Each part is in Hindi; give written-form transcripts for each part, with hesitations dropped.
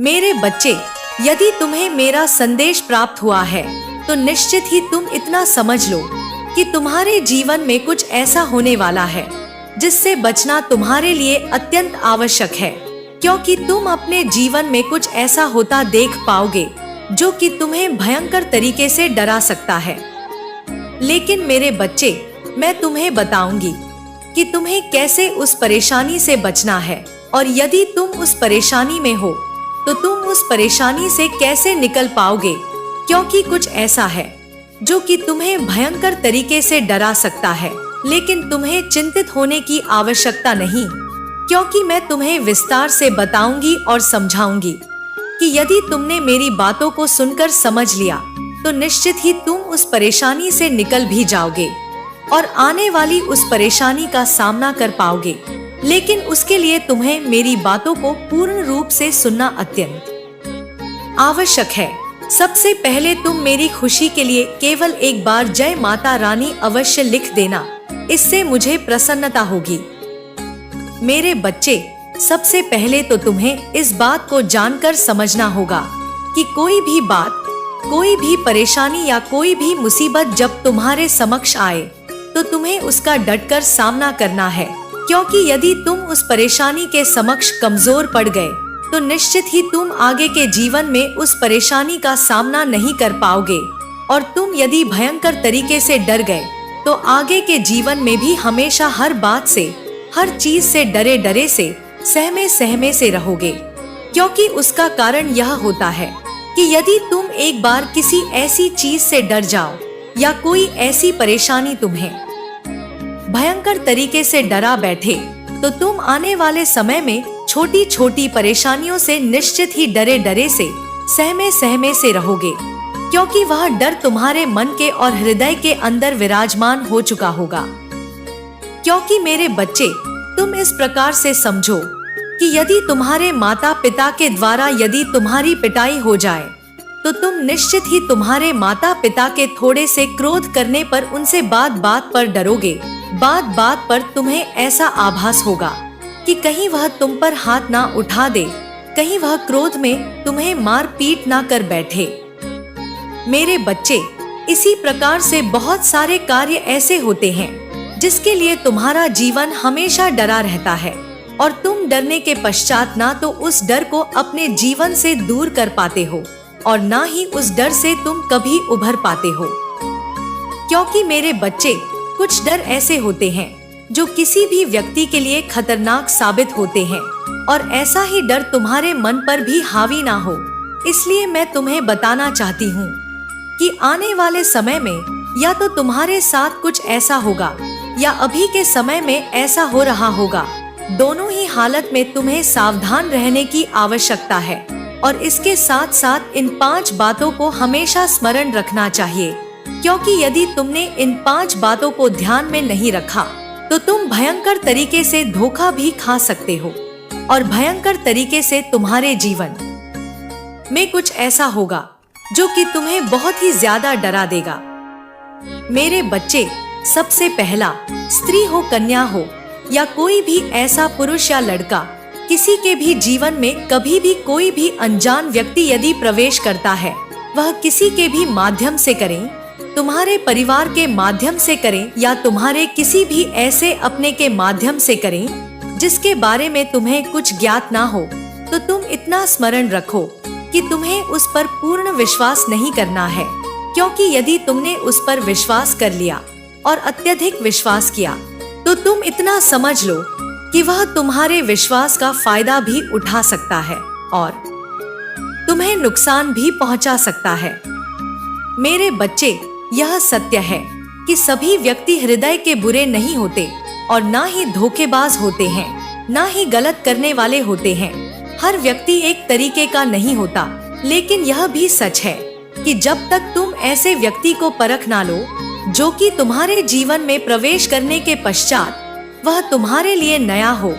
मेरे बच्चे, यदि तुम्हें मेरा संदेश प्राप्त हुआ है तो निश्चित ही तुम इतना समझ लो कि तुम्हारे जीवन में कुछ ऐसा होने वाला है जिससे बचना तुम्हारे लिए अत्यंत आवश्यक है, क्योंकि तुम अपने जीवन में कुछ ऐसा होता देख पाओगे जो कि तुम्हें भयंकर तरीके से डरा सकता है। लेकिन मेरे बच्चे, मैं तुम्हें बताऊंगी कि तुम्हें कैसे उस परेशानी से बचना है, और यदि तुम उस परेशानी में हो तो तुम उस परेशानी से कैसे निकल पाओगे, क्योंकि कुछ ऐसा है जो कि तुम्हें भयंकर तरीके से डरा सकता है। लेकिन तुम्हें चिंतित होने की आवश्यकता नहीं, क्योंकि मैं तुम्हें विस्तार से बताऊंगी और समझाऊंगी कि यदि तुमने मेरी बातों को सुनकर समझ लिया तो निश्चित ही तुम उस परेशानी से निकल भी जाओगे और आने वाली उस परेशानी का सामना कर पाओगे। लेकिन उसके लिए तुम्हें मेरी बातों को पूर्ण रूप से सुनना अत्यंत आवश्यक है। सबसे पहले तुम मेरी खुशी के लिए केवल एक बार जय माता रानी अवश्य लिख देना, इससे मुझे प्रसन्नता होगी। मेरे बच्चे, सबसे पहले तो तुम्हें इस बात को जानकर समझना होगा कि कोई भी बात, कोई भी परेशानी या कोई भी मुसीबत जब तुम्हारे समक्ष आए तो तुम्हें उसका डटकर सामना करना है, क्योंकि यदि तुम उस परेशानी के समक्ष कमजोर पड़ गए तो निश्चित ही तुम आगे के जीवन में उस परेशानी का सामना नहीं कर पाओगे, और तुम यदि भयंकर तरीके से डर गए तो आगे के जीवन में भी हमेशा हर बात से, हर चीज से डरे डरे से, सहमे सहमे से रहोगे। क्योंकि उसका कारण यह होता है कि यदि तुम एक बार किसी ऐसी चीज से डर जाओ या कोई ऐसी परेशानी तुम्हें भयंकर तरीके से डरा बैठे तो तुम आने वाले समय में छोटी छोटी परेशानियों से निश्चित ही डरे डरे से, सहमे सहमे से रहोगे, क्योंकि वह डर तुम्हारे मन के और हृदय के अंदर विराजमान हो चुका होगा। क्योंकि मेरे बच्चे, तुम इस प्रकार से समझो कि यदि तुम्हारे माता पिता के द्वारा यदि तुम्हारी पिटाई हो जाए तो तुम निश्चित ही तुम्हारे माता पिता के थोड़े से क्रोध करने पर उनसे बात बात पर डरोगे। बात बात पर तुम्हें ऐसा आभास होगा कि कहीं वह तुम पर हाथ ना उठा दे, कहीं वह क्रोध में तुम्हें मार पीट ना कर बैठे। मेरे बच्चे, इसी प्रकार से बहुत सारे कार्य ऐसे होते हैं जिसके लिए तुम्हारा जीवन हमेशा डरा रहता है, और तुम डरने के पश्चात ना तो उस डर को अपने जीवन से दूर कर पाते हो और ना ही उस डर से तुम कभी उभर पाते हो। क्योंकि मेरे बच्चे, कुछ डर ऐसे होते हैं जो किसी भी व्यक्ति के लिए खतरनाक साबित होते हैं, और ऐसा ही डर तुम्हारे मन पर भी हावी ना हो। इसलिए मैं तुम्हें बताना चाहती हूँ कि आने वाले समय में या तो तुम्हारे साथ कुछ ऐसा होगा या अभी के समय में ऐसा हो रहा होगा। दोनों ही हालत में तुम्हें सावधान रहने की आवश्यकता है, और इसके साथ साथ इन 5 बातों को हमेशा स्मरण रखना चाहिए, क्योंकि यदि तुमने इन 5 बातों को ध्यान में नहीं रखा तो तुम भयंकर तरीके से धोखा भी खा सकते हो, और भयंकर तरीके से तुम्हारे जीवन में कुछ ऐसा होगा जो कि तुम्हें बहुत ही ज्यादा डरा देगा। मेरे बच्चे, सबसे पहला, स्त्री हो, कन्या हो या कोई भी ऐसा पुरुष या लड़का, किसी के भी जीवन में कभी भी कोई भी अनजान व्यक्ति यदि प्रवेश करता है, वह किसी के भी माध्यम से करें, तुम्हारे परिवार के माध्यम से करें या तुम्हारे किसी भी ऐसे अपने के माध्यम से करें जिसके बारे में तुम्हें कुछ ज्ञात ना हो, तो तुम इतना स्मरण रखो कि तुम्हें उस पर पूर्ण विश्वास नहीं करना है। क्योंकि यदि तुमने उस पर विश्वास कर लिया और अत्यधिक विश्वास किया तो तुम इतना समझ लो कि वह तुम्हारे विश्वास का फायदा भी उठा सकता है और तुम्हें नुकसान भी पहुंचा सकता है। मेरे बच्चे, यह सत्य है कि सभी व्यक्ति हृदय के बुरे नहीं होते और ना ही धोखेबाज होते हैं, ना ही गलत करने वाले होते हैं। हर व्यक्ति एक तरीके का नहीं होता, लेकिन यह भी सच है कि जब तक तुम ऐसे व्यक्ति को परख ना लो जो कि तुम्हारे जीवन में प्रवेश करने के पश्चात वह तुम्हारे लिए नया हो,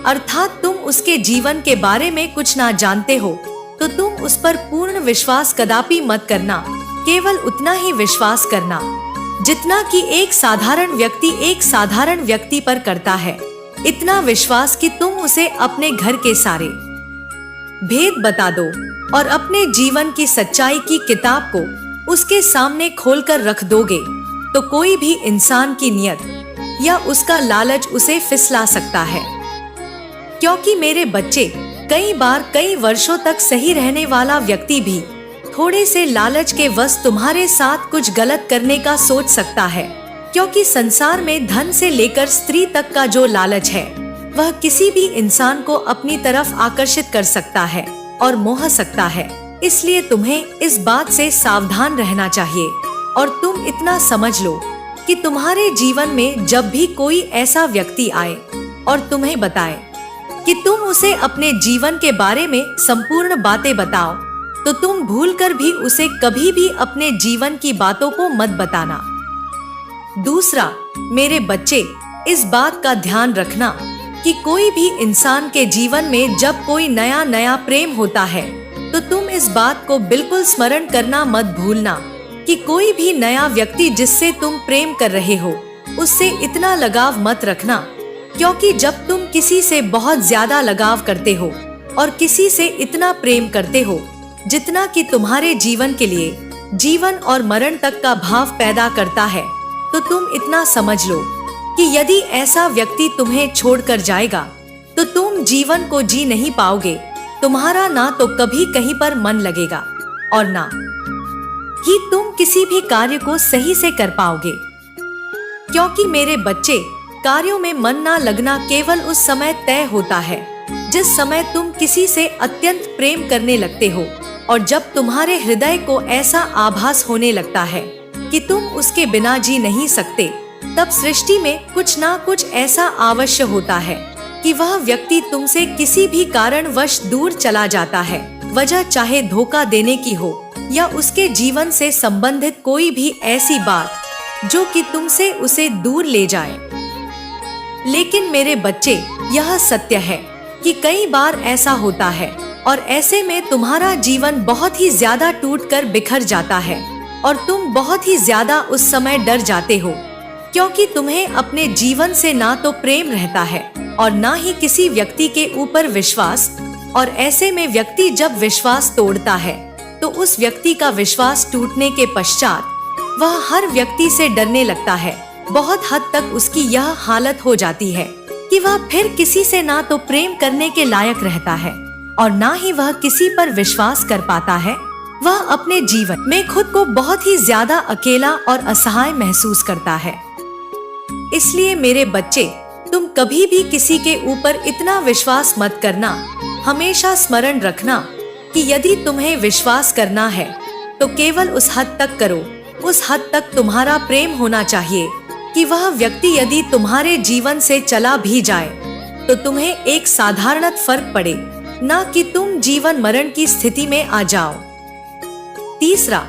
अर्थात तुम उसके जीवन के बारे में कुछ ना जानते हो, तो तुम उस पर पूर्ण विश्वास कदापि मत करना। केवल उतना ही विश्वास करना जितना कि एक साधारण व्यक्ति पर करता है। इतना विश्वास कि तुम उसे अपने घर के सारे भेद बता दो और अपने जीवन की सच्चाई की किताब को उसके सामने खोलकर रख दोगे तो कोई भी इंसान की नियत या उसका लालच उसे फिसला सकता है। क्योंकि मेरे बच्चे, कई बार कई वर्षों तक सही रहने वाला व्यक्ति भी थोड़े से लालच के वश तुम्हारे साथ कुछ गलत करने का सोच सकता है। क्योंकि संसार में धन से लेकर स्त्री तक का जो लालच है वह किसी भी इंसान को अपनी तरफ आकर्षित कर सकता है और मोह सकता है। इसलिए तुम्हें इस बात से सावधान रहना चाहिए। और तुम इतना समझ लो कि तुम्हारे जीवन में जब भी कोई ऐसा व्यक्ति आए और तुम्हें बताए कि तुम उसे अपने जीवन के बारे में संपूर्ण बातें बताओ, तो तुम भूलकर भी उसे कभी भी अपने जीवन की बातों को मत बताना। दूसरा, मेरे बच्चे, इस बात का ध्यान रखना कि कोई भी इंसान के जीवन में जब कोई नया नया प्रेम होता है तो तुम इस बात को बिल्कुल स्मरण करना मत भूलना कि कोई भी नया व्यक्ति जिससे तुम प्रेम कर रहे हो उससे इतना लगाव मत रखना। क्योंकि जब तुम किसी से बहुत ज्यादा लगाव करते हो और किसी से इतना प्रेम करते हो जितना कि तुम्हारे जीवन के लिए जीवन और मरण तक का भाव पैदा करता है, तो तुम इतना समझ लो कि यदि ऐसा व्यक्ति तुम्हें छोड़कर जाएगा तो तुम जीवन को जी नहीं पाओगे। तुम्हारा ना तो कभी कहीं पर मन लगेगा और ना ही तुम किसी भी कार्य को सही से कर पाओगे। क्योंकि मेरे बच्चे, कार्यों में मन ना लगना केवल उस समय तय होता है जिस समय तुम किसी से अत्यंत प्रेम करने लगते हो और जब तुम्हारे हृदय को ऐसा आभास होने लगता है कि तुम उसके बिना जी नहीं सकते, तब सृष्टि में कुछ ना कुछ ऐसा अवश्य होता है कि वह व्यक्ति तुमसे किसी भी कारणवश दूर चला जाता है। वजह चाहे धोखा देने की हो या उसके जीवन से संबंधित कोई भी ऐसी बात जो कि तुमसे उसे दूर ले जाए। लेकिन मेरे बच्चे, यह सत्य है कि कई बार ऐसा होता है और ऐसे में तुम्हारा जीवन बहुत ही ज्यादा टूटकर बिखर जाता है और तुम बहुत ही ज्यादा उस समय डर जाते हो। क्योंकि तुम्हें अपने जीवन से ना तो प्रेम रहता है और ना ही किसी व्यक्ति के ऊपर विश्वास। और ऐसे में व्यक्ति जब विश्वास तोड़ता है तो उस व्यक्ति का विश्वास टूटने के पश्चात वह हर व्यक्ति से डरने लगता है। बहुत हद तक उसकी यह हालत हो जाती है कि वह फिर किसी से ना तो प्रेम करने के लायक रहता है और ना ही वह किसी पर विश्वास कर पाता है। वह अपने जीवन में खुद को बहुत ही ज्यादा अकेला और असहाय महसूस करता है। इसलिए मेरे बच्चे, तुम कभी भी किसी के ऊपर इतना विश्वास मत करना। हमेशा स्मरण रखना कि यदि तुम्हें विश्वास करना है तो केवल उस हद तक करो, उस हद तक तुम्हारा प्रेम होना चाहिए कि वह व्यक्ति यदि तुम्हारे जीवन से चला भी जाए तो तुम्हें एक साधारण फर्क पड़े, ना कि तुम जीवन मरण की स्थिति में आ जाओ। तीसरा,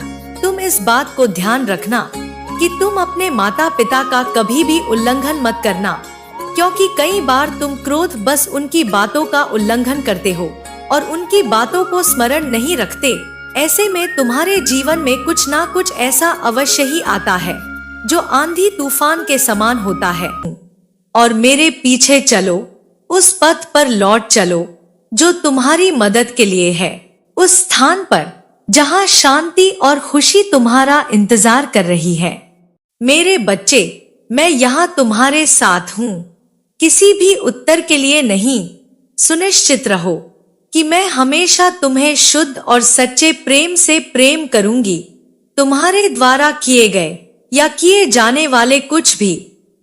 तुम इस बात को ध्यान रखना कि तुम अपने माता पिता का कभी भी उल्लंघन मत करना। क्योंकि कई बार तुम क्रोध बस उनकी बातों का उल्लंघन करते हो और उनकी बातों को स्मरण नहीं रखते। ऐसे में तुम्हारे जीवन में कुछ ना कुछ ऐसा अवश्य ही आता है जो आंधी तूफान के समान होता है। और मेरे पीछे चलो, उस पथ पर लौट चलो जो तुम्हारी मदद के लिए है, उस स्थान पर जहां शांति और खुशी तुम्हारा इंतजार कर रही है। मेरे बच्चे, मैं यहाँ तुम्हारे साथ हूँ, किसी भी उत्तर के लिए नहीं। सुनिश्चित रहो कि मैं हमेशा तुम्हें शुद्ध और सच्चे प्रेम से प्रेम करूंगी। तुम्हारे द्वारा किए गए या किए जाने वाले कुछ भी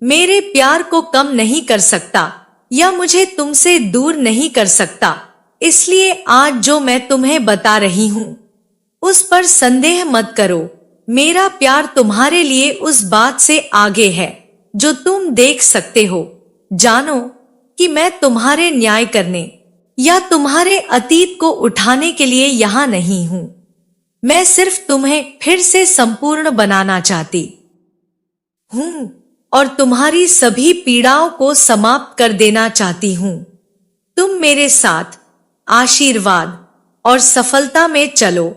मेरे प्यार को कम नहीं कर सकता या मुझे तुमसे दूर नहीं कर सकता। इसलिए आज जो मैं तुम्हें बता रही हूँ उस पर संदेह मत करो। मेरा प्यार तुम्हारे लिए उस बात से आगे है जो तुम देख सकते हो। जानो कि मैं तुम्हारे न्याय करने या तुम्हारे अतीत को उठाने के लिए यहाँ नहीं हूँ। मैं सिर्फ तुम्हें फिर से संपूर्ण बनाना चाहती हूँ और तुम्हारी सभी पीड़ाओं को समाप्त कर देना चाहती हूँ। तुम मेरे साथ आशीर्वाद और सफलता में चलो।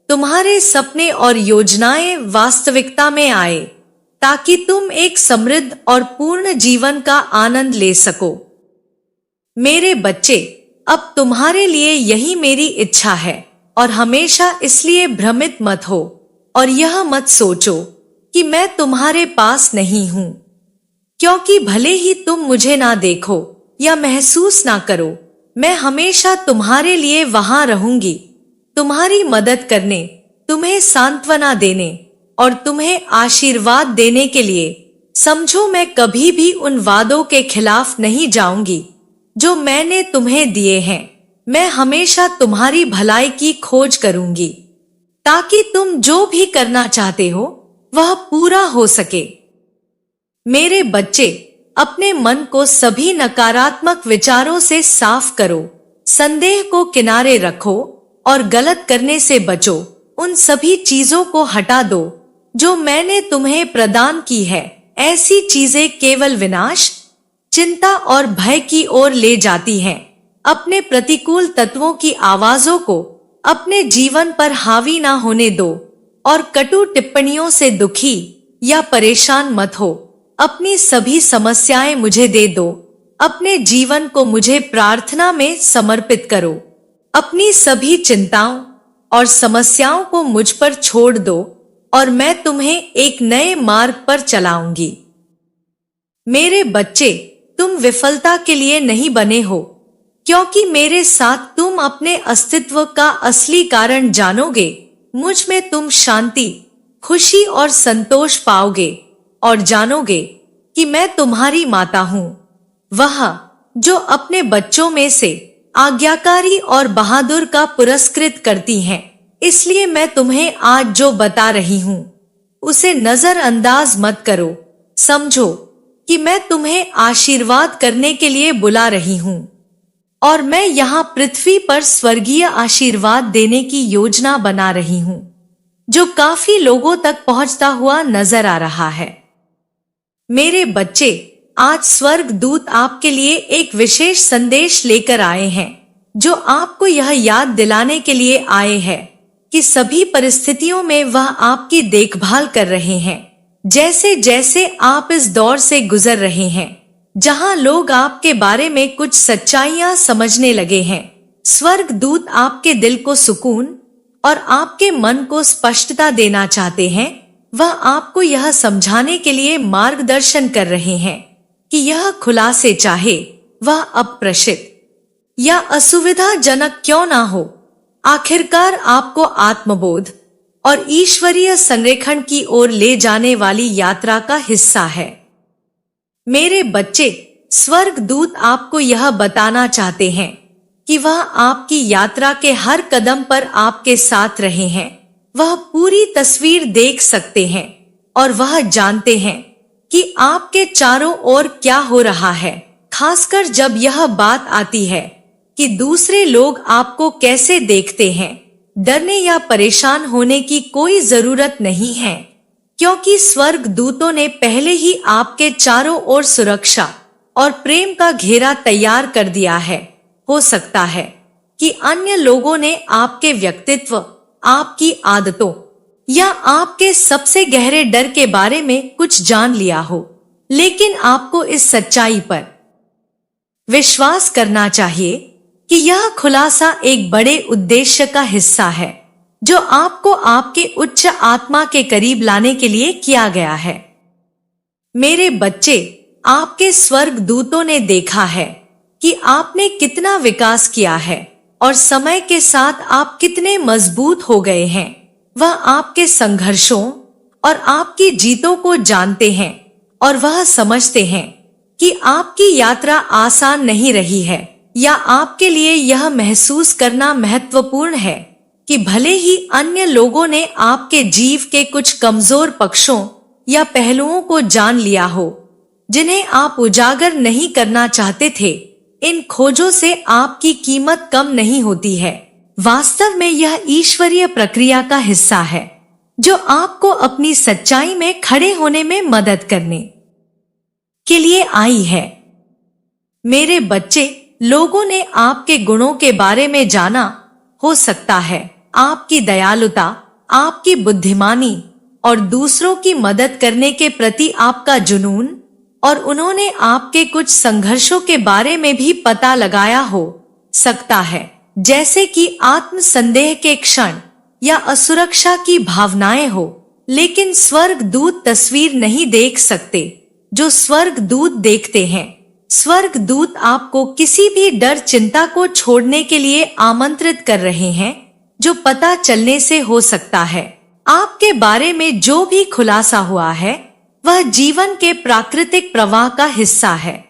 तुम्हारे सपने और योजनाएं वास्तविकता में आए ताकि तुम एक समृद्ध और पूर्ण जीवन का आनंद ले सको। मेरे बच्चे, अब तुम्हारे लिए यही मेरी इच्छा है और हमेशा इसलिए भ्रमित मत हो और यह मत सोचो कि मैं तुम्हारे पास नहीं हूं, क्योंकि भले ही तुम मुझे ना देखो या महसूस ना करो, मैं हमेशा तुम्हारे लिए वहां रहूंगी, तुम्हारी मदद करने, तुम्हें सांत्वना देने और तुम्हें आशीर्वाद देने के लिए। समझो, मैं कभी भी उन वादों के खिलाफ नहीं जाऊंगी जो मैंने तुम्हें दिए हैं। मैं हमेशा तुम्हारी भलाई की खोज करूंगी ताकि तुम जो भी करना चाहते हो वह पूरा हो सके। मेरे बच्चे, अपने मन को सभी नकारात्मक विचारों से साफ करो, संदेह को किनारे रखो और गलत करने से बचो। उन सभी चीजों को हटा दो जो मैंने तुम्हें प्रदान की है। ऐसी चीजें केवल विनाश, चिंता और भय की ओर ले जाती हैं। अपने प्रतिकूल तत्वों की आवाजों को अपने जीवन पर हावी ना होने दो और कटु टिप्पणियों से दुखी या परेशान मत हो। अपनी सभी समस्याएं मुझे दे दो। अपने जीवन को मुझे प्रार्थना में समर्पित करो। अपनी सभी चिंताओं और समस्याओं को मुझ पर छोड़ दो और मैं तुम्हें एक नए मार्ग पर चलाऊंगी। मेरे बच्चे, तुम विफलता के लिए नहीं बने हो, क्योंकि मेरे साथ तुम अपने अस्तित्व का असली कारण जानोगे। मुझ में तुम शांति, खुशी और संतोष पाओगे और जानोगे कि मैं तुम्हारी माता हूँ, वह जो अपने बच्चों में से आज्ञाकारी और बहादुर का पुरस्कृत करती हैं। इसलिए मैं तुम्हें आज जो बता रही हूँ उसे नजरअंदाज मत करो। समझो कि मैं तुम्हें आशीर्वाद करने के लिए बुला रही हूँ और मैं यहाँ पृथ्वी पर स्वर्गीय आशीर्वाद देने की योजना बना रही हूँ जो काफी लोगों तक पहुंचता हुआ नजर आ रहा है। मेरे बच्चे, आज स्वर्ग दूत आपके लिए एक विशेष संदेश लेकर आए हैं जो आपको यह याद दिलाने के लिए आए हैं कि सभी परिस्थितियों में वह आपकी देखभाल कर रहे हैं। जैसे जैसे आप इस दौर से गुजर रहे हैं जहां लोग आपके बारे में कुछ सच्चाइयां समझने लगे हैं, स्वर्ग दूत आपके दिल को सुकून और आपके मन को स्पष्टता देना चाहते हैं। वह आपको यह समझाने के लिए मार्गदर्शन कर रहे हैं कि यह खुलासे चाहे वह अप्रशित या असुविधाजनक क्यों ना हो, आखिरकार आपको आत्मबोध और ईश्वरीय संरेखण की ओर ले जाने वाली यात्रा का हिस्सा है। मेरे बच्चे, स्वर्ग दूत आपको यह बताना चाहते हैं कि वह आपकी यात्रा के हर कदम पर आपके साथ रहे हैं। वह पूरी तस्वीर देख सकते हैं और वह जानते हैं कि आपके चारों ओर क्या हो रहा है, खासकर जब यह बात आती है कि दूसरे लोग आपको कैसे देखते हैं। डरने या परेशान होने की कोई जरूरत नहीं है, क्योंकि स्वर्ग दूतों ने पहले ही आपके चारों ओर सुरक्षा और प्रेम का घेरा तैयार कर दिया है। हो सकता है कि अन्य लोगों ने आपके व्यक्तित्व, आपकी आदतों या आपके सबसे गहरे डर के बारे में कुछ जान लिया हो, लेकिन आपको इस सच्चाई पर विश्वास करना चाहिए कि यह खुलासा एक बड़े उद्देश्य का हिस्सा है जो आपको आपके उच्च आत्मा के करीब लाने के लिए किया गया है। मेरे बच्चे, आपके स्वर्ग दूतों ने देखा है कि आपने कितना विकास किया है और समय के साथ आप कितने मजबूत हो गए हैं। वह आपके संघर्षों और आपकी जीतों को जानते हैं और वह समझते हैं कि आपकी यात्रा आसान नहीं रही है या आपके लिए यह महसूस करना महत्वपूर्ण है कि भले ही अन्य लोगों ने आपके जीव के कुछ कमजोर पक्षों या पहलुओं को जान लिया हो जिन्हें आप उजागर नहीं करना चाहते थे, इन खोजों से आपकी कीमत कम नहीं होती है। वास्तव में यह ईश्वरीय प्रक्रिया का हिस्सा है जो आपको अपनी सच्चाई में खड़े होने में मदद करने के लिए आई है। मेरे बच्चे, लोगों ने आपके गुणों के बारे में जाना, हो सकता है आपकी दयालुता, आपकी बुद्धिमानी और दूसरों की मदद करने के प्रति आपका जुनून, और उन्होंने आपके कुछ संघर्षों के बारे में भी पता लगाया हो। सकता है, जैसे कि आत्म संदेह के क्षण या असुरक्षा की भावनाएं हो। लेकिन स्वर्ग दूत तस्वीर नहीं देख सकते जो स्वर्ग दूत देखते हैं। स्वर्ग दूत आपको किसी भी डर चिंता को छोड़ने के लिए आमंत्रित कर रहे हैं, जो पता चलने से हो सकता है। आपके बारे में जो भी खुलासा हुआ है वह जीवन के प्राकृतिक प्रवाह का हिस्सा है,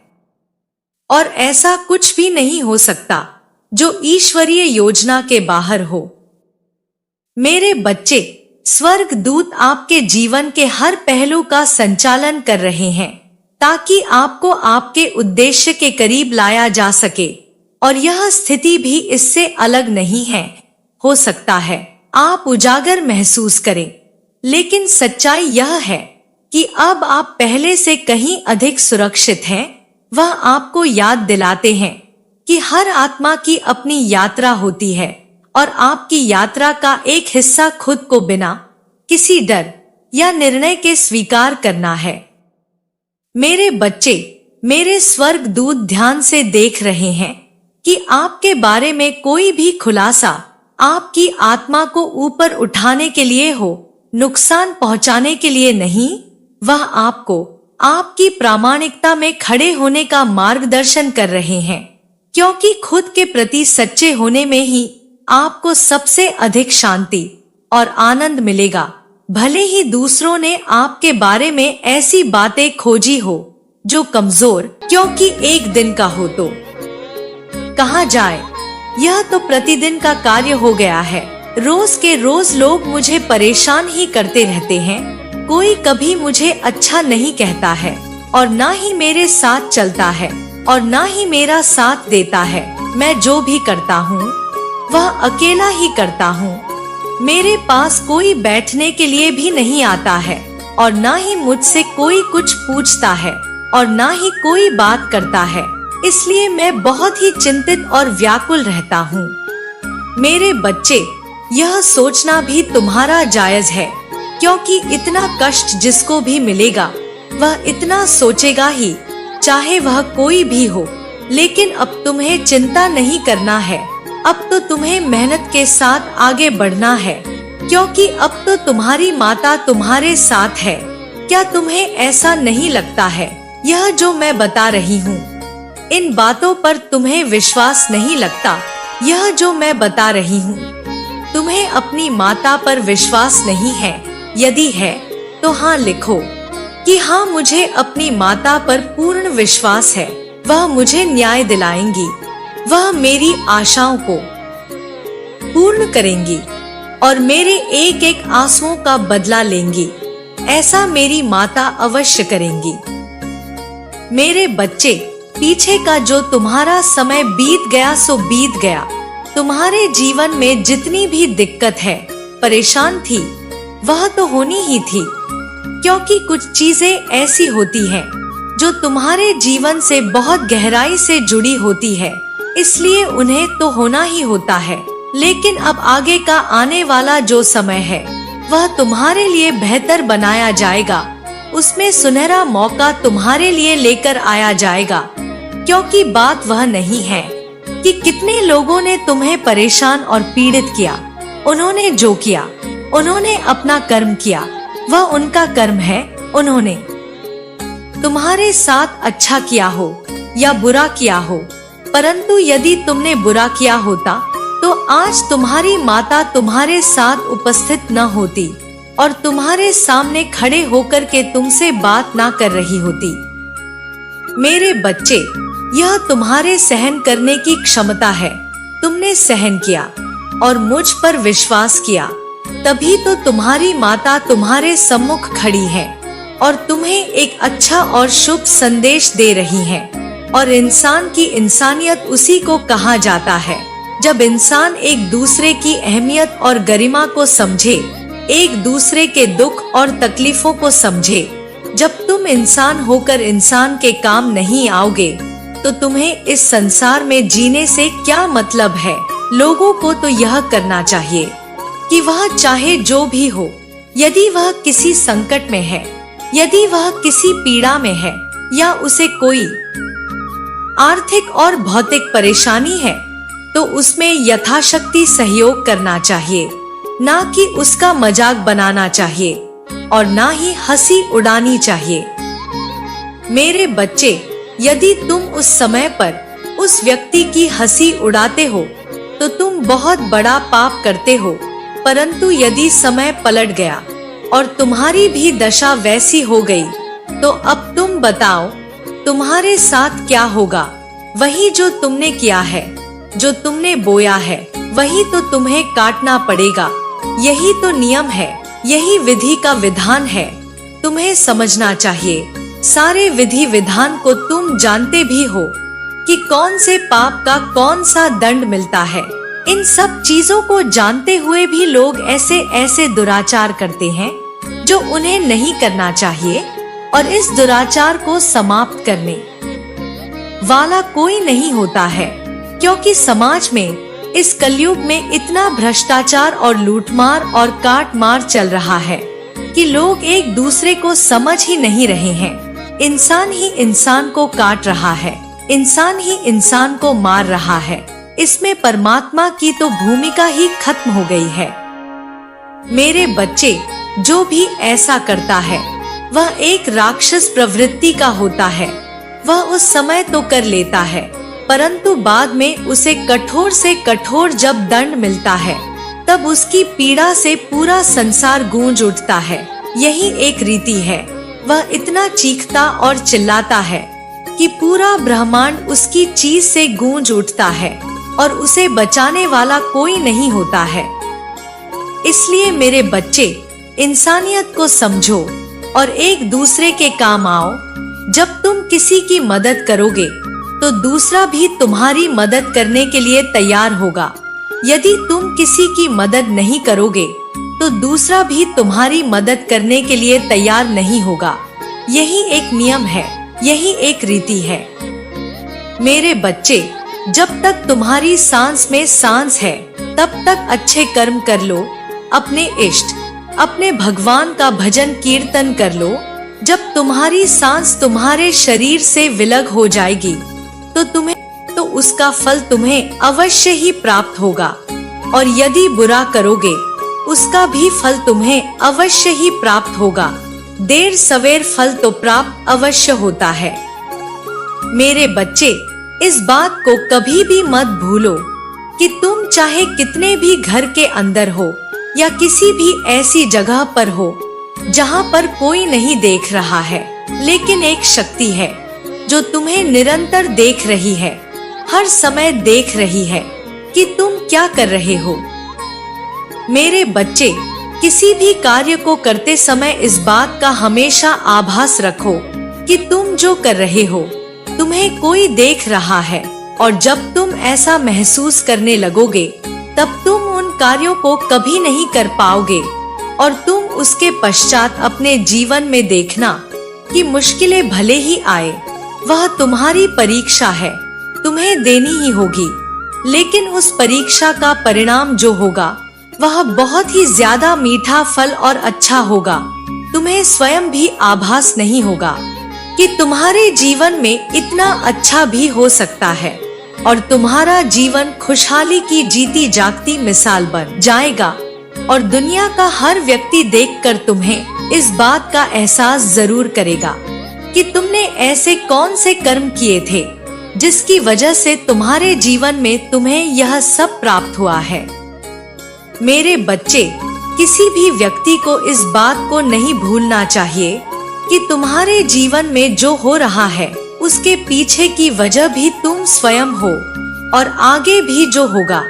और ऐसा कुछ भी नहीं हो सकता जो ईश्वरीय योजना के बाहर हो। मेरे बच्चे, स्वर्ग दूत आपके जीवन के हर पहलू का संचालन कर रहे हैं ताकि आपको आपके उद्देश्य के करीब लाया जा सके, और यह स्थिति भी इससे अलग नहीं है। हो सकता है आप उजागर महसूस करें, लेकिन सच्चाई यह है कि अब आप पहले से कहीं अधिक सुरक्षित हैं। वह आपको याद दिलाते हैं कि हर आत्मा की अपनी यात्रा होती है, और आपकी यात्रा का एक हिस्सा खुद को बिना किसी डर या निर्णय के स्वीकार करना है। मेरे बच्चे, मेरे स्वर्ग दूत ध्यान से देख रहे हैं कि आपके बारे में कोई भी खुलासा आपकी आत्मा को ऊपर उठाने के लिए हो, नुकसान पहुंचाने के लिए नहीं। वह आपको आपकी प्रामाणिकता में खड़े होने का मार्गदर्शन कर रहे हैं, क्योंकि खुद के प्रति सच्चे होने में ही आपको सबसे अधिक शांति और आनंद मिलेगा। भले ही दूसरों ने आपके बारे में ऐसी बातें खोजी हो जो कमजोर, क्योंकि एक दिन का हो तो कहा जाए, यह तो प्रतिदिन का कार्य हो गया है। रोज के रोज लोग मुझे परेशान ही करते रहते हैं। कोई कभी मुझे अच्छा नहीं कहता है, और ना ही मेरे साथ चलता है, और ना ही मेरा साथ देता है। मैं जो भी करता हूँ वह अकेला ही करता हूँ। मेरे पास कोई बैठने के लिए भी नहीं आता है, और ना ही मुझसे कोई कुछ पूछता है, और ना ही कोई बात करता है। इसलिए मैं बहुत ही चिंतित और व्याकुल रहता हूँ। मेरे बच्चे, यह सोचना भी तुम्हारा जायज है, क्योंकि इतना कष्ट जिसको भी मिलेगा वह इतना सोचेगा ही, चाहे वह कोई भी हो। लेकिन अब तुम्हें चिंता नहीं करना है। अब तो तुम्हें मेहनत के साथ आगे बढ़ना है, क्योंकि अब तो तुम्हारी माता तुम्हारे साथ है। क्या तुम्हें ऐसा नहीं लगता है? यह जो मैं बता रही हूँ, इन बातों पर तुम्हें विश्वास नहीं लगता? यह जो मैं बता रही हूँ, तुम्हें अपनी माता पर विश्वास नहीं है? यदि है तो हाँ लिखो कि हाँ, मुझे अपनी माता पर पूर्ण विश्वास है। वह मुझे न्याय दिलाएंगी, वह मेरी आशाओं को पूर्ण करेंगी, और मेरे एक एक आंसुओं का बदला लेंगी। ऐसा मेरी माता अवश्य करेंगी। मेरे बच्चे, पीछे का जो तुम्हारा समय बीत गया सो बीत गया। तुम्हारे जीवन में जितनी भी दिक्कत है, परेशान थी, वह तो होनी ही थी, क्योंकि कुछ चीजें ऐसी होती हैं जो तुम्हारे जीवन से बहुत गहराई से जुड़ी होती है, इसलिए उन्हें तो होना ही होता है। लेकिन अब आगे का आने वाला जो समय है वह तुम्हारे लिए बेहतर बनाया जाएगा। उसमें सुनहरा मौका तुम्हारे लिए लेकर आया जाएगा, क्योंकि बात वह नहीं है कि कितने लोगों ने तुम्हें परेशान और पीड़ित किया। उन्होंने जो किया, उन्होंने अपना कर्म किया, वह उनका कर्म है। उन्होंने तुम्हारे साथ अच्छा किया हो या बुरा किया हो, परंतु यदि तुमने बुरा किया होता तो आज तुम्हारी माता तुम्हारे साथ उपस्थित न होती और तुम्हारे सामने खड़े होकर के तुमसे बात ना कर रही होती। मेरे बच्चे, यह तुम्हारे सहन करने की क्षमता है। तुमने सहन किया और मुझ पर विश्वास किया, तभी तो तुम्हारी माता तुम्हारे सम्मुख खड़ी है और तुम्हें एक अच्छा और शुभ संदेश दे रही है। और इंसान की इंसानियत उसी को कहा जाता है जब इंसान एक दूसरे की अहमियत और गरिमा को समझे, एक दूसरे के दुख और तकलीफों को समझे। जब तुम इंसान होकर इंसान के काम नहीं आओगे तो तुम्हें इस संसार में जीने से क्या मतलब है। लोगों को तो यह करना चाहिए कि वह चाहे जो भी हो, यदि वह किसी संकट में है, यदि वह किसी पीड़ा में है या उसे कोई आर्थिक और भौतिक परेशानी है, तो उसमें यथाशक्ति सहयोग करना चाहिए, ना कि उसका मजाक बनाना चाहिए और ना ही हंसी उड़ानी चाहिए। मेरे बच्चे, यदि तुम उस समय पर उस व्यक्ति की हंसी उड़ाते हो तो तुम बहुत बड़ा पाप करते हो, परंतु यदि समय पलट गया और तुम्हारी भी दशा वैसी हो गई, तो अब तुम बताओ तुम्हारे साथ क्या होगा। वही जो तुमने किया है, जो तुमने बोया है, वही तो तुम्हें काटना पड़ेगा। यही तो नियम है, यही विधि का विधान है। तुम्हें समझना चाहिए, सारे विधि विधान को तुम जानते भी हो कि कौन से पाप का कौन सा दंड मिलता है। इन सब चीजों को जानते हुए भी लोग ऐसे ऐसे दुराचार करते हैं जो उन्हें नहीं करना चाहिए, और इस दुराचार को समाप्त करने वाला कोई नहीं होता है, क्योंकि समाज में इस कलयुग में इतना भ्रष्टाचार और लूटमार और काट मार चल रहा है कि लोग एक दूसरे को समझ ही नहीं रहे हैं। इंसान ही इंसान को काट रहा है, इंसान ही इंसान को मार रहा है। इसमें परमात्मा की तो भूमिका ही खत्म हो गई है। मेरे बच्चे, जो भी ऐसा करता है वह एक राक्षस प्रवृत्ति का होता है। वह उस समय तो कर लेता है, परंतु बाद में उसे कठोर से कठोर जब दंड मिलता है, तब उसकी पीड़ा से पूरा संसार गूंज उठता है। यही एक रीति है। वह इतना चीखता और चिल्लाता है कि पूरा ब्रह्मांड उसकी चीज से गूंज उठता है और उसे बचाने वाला कोई नहीं होता है। इसलिए मेरे बच्चे, इंसानियत को समझो और एक दूसरे के काम आओ। जब तुम किसी की मदद करोगे तो दूसरा भी तुम्हारी मदद करने के लिए तैयार होगा। यदि तुम किसी की मदद नहीं करोगे तो दूसरा भी तुम्हारी मदद करने के लिए तैयार नहीं होगा। यही एक नियम है, यही एक रीति है। मेरे बच्चे, जब तक तुम्हारी सांस में सांस है तब तक अच्छे कर्म कर लो, अपने इष्ट, अपने भगवान का भजन कीर्तन कर लो। जब तुम्हारी सांस तुम्हारे शरीर से विलग हो जाएगी तो उसका फल तुम्हें अवश्य ही प्राप्त होगा, और यदि बुरा करोगे उसका भी फल तुम्हें अवश्य ही प्राप्त होगा। देर सवेर फल तो प्राप्त अवश्य होता है। मेरे बच्चे, इस बात को कभी भी मत भूलो कि तुम चाहे कितने भी घर के अंदर हो या किसी भी ऐसी जगह पर हो जहाँ पर कोई नहीं देख रहा है, लेकिन एक शक्ति है जो तुम्हें निरंतर देख रही है, हर समय देख रही है कि तुम क्या कर रहे हो। मेरे बच्चे, किसी भी कार्य को करते समय इस बात का हमेशा आभास रखो कि तुम जो कर रहे हो तुम्हें कोई देख रहा है, और जब तुम ऐसा महसूस करने लगोगे तब तुम उन कार्यों को कभी नहीं कर पाओगे, और तुम उसके पश्चात अपने जीवन में देखना कि मुश्किलें भले ही आए, वह तुम्हारी परीक्षा है, तुम्हें देनी ही होगी। लेकिन उस परीक्षा का परिणाम जो होगा वह बहुत ही ज्यादा मीठा फल और अच्छा होगा। तुम्हें स्वयं भी आभास नहीं होगा कि तुम्हारे जीवन में इतना अच्छा भी हो सकता है, और तुम्हारा जीवन खुशहाली की जीती जागती मिसाल बन जाएगा, और दुनिया का हर व्यक्ति देखकर तुम्हें इस बात का एहसास जरूर करेगा कि तुमने ऐसे कौन से कर्म किए थे जिसकी वजह से तुम्हारे जीवन में तुम्हें यह सब प्राप्त हुआ है। मेरे बच्चे, किसी भी व्यक्ति को इस बात को नहीं भूलना चाहिए कि तुम्हारे जीवन में जो हो रहा है उसके पीछे की वजह भी तुम स्वयं हो, और आगे भी जो होगा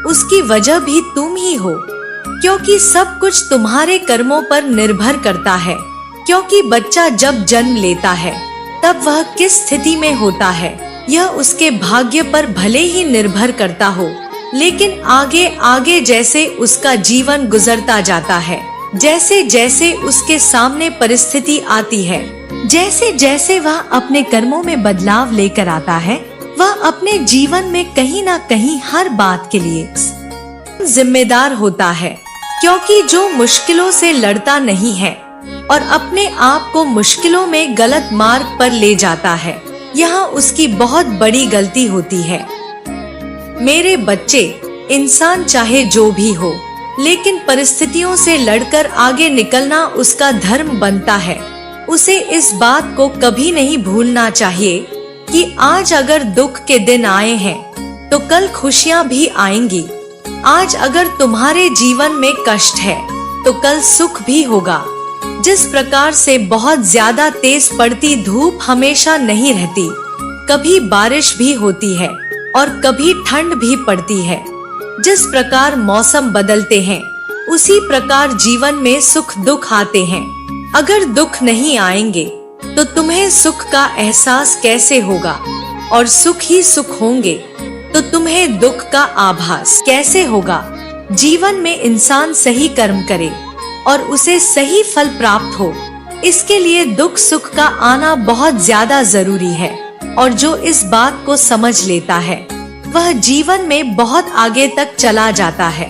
उसकी वजह भी तुम ही हो, क्योंकि सब कुछ तुम्हारे कर्मों पर निर्भर करता है। क्योंकि बच्चा जब जन्म लेता है तब वह किस स्थिति में होता है यह उसके भाग्य पर भले ही निर्भर करता हो, लेकिन आगे आगे जैसे उसका जीवन गुजरता जाता है, जैसे जैसे उसके सामने परिस्थिति आती है, जैसे जैसे वह अपने कर्मों में बदलाव लेकर आता है, वह अपने जीवन में कहीं ना कहीं हर बात के लिए जिम्मेदार होता है। क्योंकि जो मुश्किलों से लड़ता नहीं है और अपने आप को मुश्किलों में गलत मार्ग पर ले जाता है, यहाँ उसकी बहुत बड़ी गलती होती है। मेरे बच्चे, इंसान चाहे जो भी हो, लेकिन परिस्थितियों से लड़कर आगे निकलना उसका धर्म बनता है। उसे इस बात को कभी नहीं भूलना चाहिए कि आज अगर दुख के दिन आए हैं तो कल खुशियां भी आएंगी। आज अगर तुम्हारे जीवन में कष्ट है तो कल सुख भी होगा। जिस प्रकार से बहुत ज्यादा तेज पड़ती धूप हमेशा नहीं रहती, कभी बारिश भी होती है और कभी ठंड भी पड़ती है। जिस प्रकार मौसम बदलते हैं, उसी प्रकार जीवन में सुख दुख आते हैं। अगर दुख नहीं आएंगे तो तुम्हें सुख का एहसास कैसे होगा, और सुख ही सुख होंगे तो तुम्हें दुख का आभास कैसे होगा। जीवन में इंसान सही कर्म करे और उसे सही फल प्राप्त हो, इसके लिए दुख सुख का आना बहुत ज्यादा जरूरी है। और जो इस बात को समझ लेता है वह जीवन में बहुत आगे तक चला जाता है,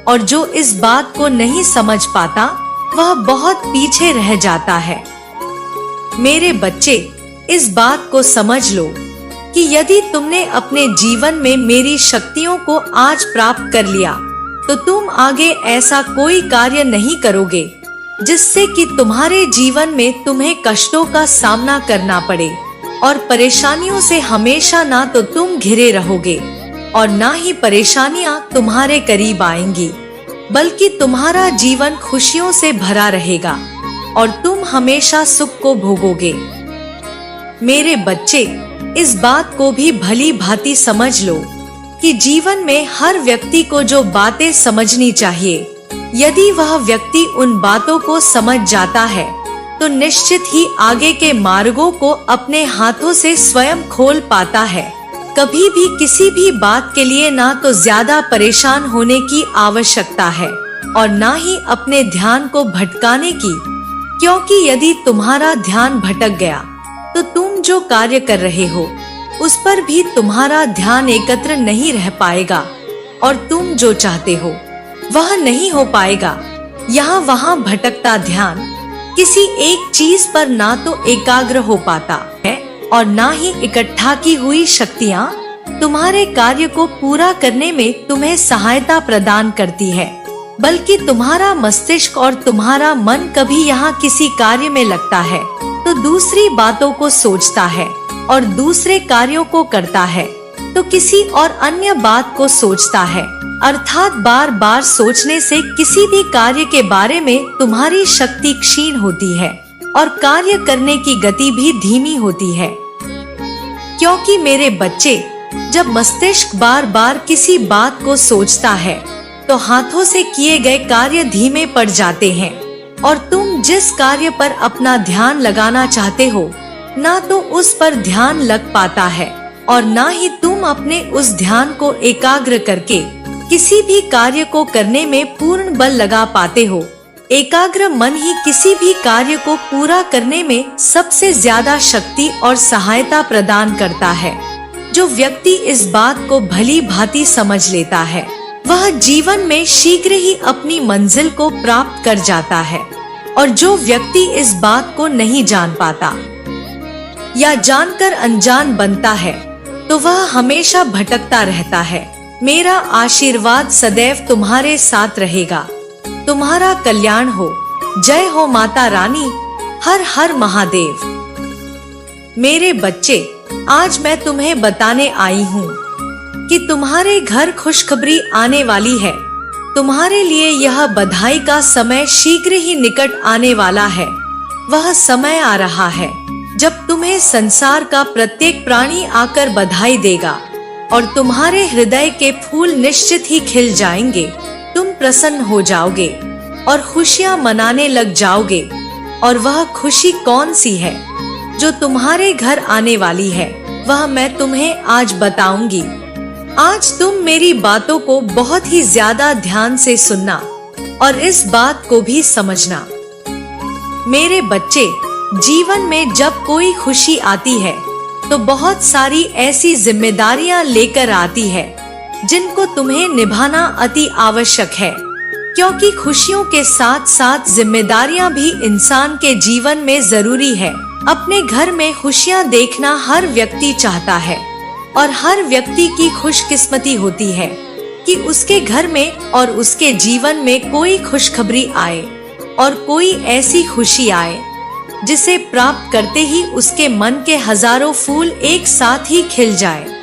और जो इस बात को नहीं समझ पाता वह बहुत पीछे रह जाता है। मेरे बच्चे, इस बात को समझ लो कि यदि तुमने अपने जीवन में मेरी शक्तियों को आज प्राप्त कर लिया तो तुम आगे ऐसा कोई कार्य नहीं करोगे जिससे कि तुम्हारे जीवन में तुम्हें कष्टों का सामना करना पड़े, और परेशानियों से हमेशा ना तो तुम घिरे रहोगे और ना ही परेशानियां तुम्हारे करीब आएंगी, बल्कि तुम्हारा जीवन खुशियों से भरा रहेगा और तुम हमेशा सुख को भोगोगे। मेरे बच्चे, इस बात को भी भली भांति समझ लो कि जीवन में हर व्यक्ति को जो बातें समझनी चाहिए, यदि वह व्यक्ति उन बातों को समझ जाता है तो निश्चित ही आगे के मार्गों को अपने हाथों से स्वयं खोल पाता है। कभी भी किसी भी बात के लिए ना तो ज्यादा परेशान होने की आवश्यकता है और ना ही अपने ध्यान को भटकाने की, क्योंकि यदि तुम्हारा ध्यान भटक गया तो तुम जो कार्य कर रहे हो उस पर भी तुम्हारा ध्यान एकत्र नहीं रह पाएगा और तुम जो चाहते हो वह नहीं हो पाएगा। यहाँ वहाँ भटकता ध्यान किसी एक चीज पर ना तो एकाग्र हो पाता है और ना ही इकट्ठा की हुई शक्तियाँ तुम्हारे कार्य को पूरा करने में तुम्हें सहायता प्रदान करती है, बल्कि तुम्हारा मस्तिष्क और तुम्हारा मन कभी यहाँ किसी कार्य में लगता है तो दूसरी बातों को सोचता है और दूसरे कार्यों को करता है तो किसी और अन्य बात को सोचता है। अर्थात बार बार सोचने से किसी भी कार्य के बारे में तुम्हारी शक्ति क्षीण होती है और कार्य करने की गति भी धीमी होती है। क्योंकि मेरे बच्चे, जब मस्तिष्क बार बार किसी बात को सोचता है तो हाथों से किए गए कार्य धीमे पड़ जाते हैं और तुम जिस कार्य पर अपना ध्यान लगाना चाहते हो ना तो उस पर ध्यान लग पाता है और ना ही तुम अपने उस ध्यान को एकाग्र करके किसी भी कार्य को करने में पूर्ण बल लगा पाते हो। एकाग्र मन ही किसी भी कार्य को पूरा करने में सबसे ज्यादा शक्ति और सहायता प्रदान करता है। जो व्यक्ति इस बात को भली भांति समझ लेता है वह जीवन में शीघ्र ही अपनी मंजिल को प्राप्त कर जाता है, और जो व्यक्ति इस बात को नहीं जान पाता या जानकर अनजान बनता है तो वह हमेशा भटकता रहता है। मेरा आशीर्वाद सदैव तुम्हारे साथ रहेगा। तुम्हारा कल्याण हो। जय हो माता रानी। हर हर महादेव। मेरे बच्चे, आज मैं तुम्हें बताने आई हूँ कि तुम्हारे घर खुशखबरी आने वाली है। तुम्हारे लिए यह बधाई का समय शीघ्र ही निकट आने वाला है। वह समय आ रहा है जब तुम्हें संसार का प्रत्येक प्राणी आकर बधाई देगा और तुम्हारे हृदय के फूल निश्चित ही खिल जाएंगे। तुम प्रसन्न हो जाओगे और खुशियां मनाने लग जाओगे। और वह खुशी कौन सी है जो तुम्हारे घर आने वाली है, वह मैं तुम्हें आज बताऊंगी। आज तुम मेरी बातों को बहुत ही ज्यादा ध्यान से सुनना और इस बात को भी समझना। मेरे बच्चे, जीवन में जब कोई खुशी आती है तो बहुत सारी ऐसी जिम्मेदारियां लेकर आती है जिनको तुम्हें निभाना अति आवश्यक है, क्योंकि खुशियों के साथ साथ जिम्मेदारियां भी इंसान के जीवन में जरूरी है। अपने घर में खुशियां देखना हर व्यक्ति चाहता है, और हर व्यक्ति की खुशकिस्मती होती है कि उसके घर में और उसके जीवन में कोई खुशखबरी आए और कोई ऐसी खुशी आए जिसे प्राप्त करते ही उसके मन के हजारों फूल एक साथ ही खिल जाए।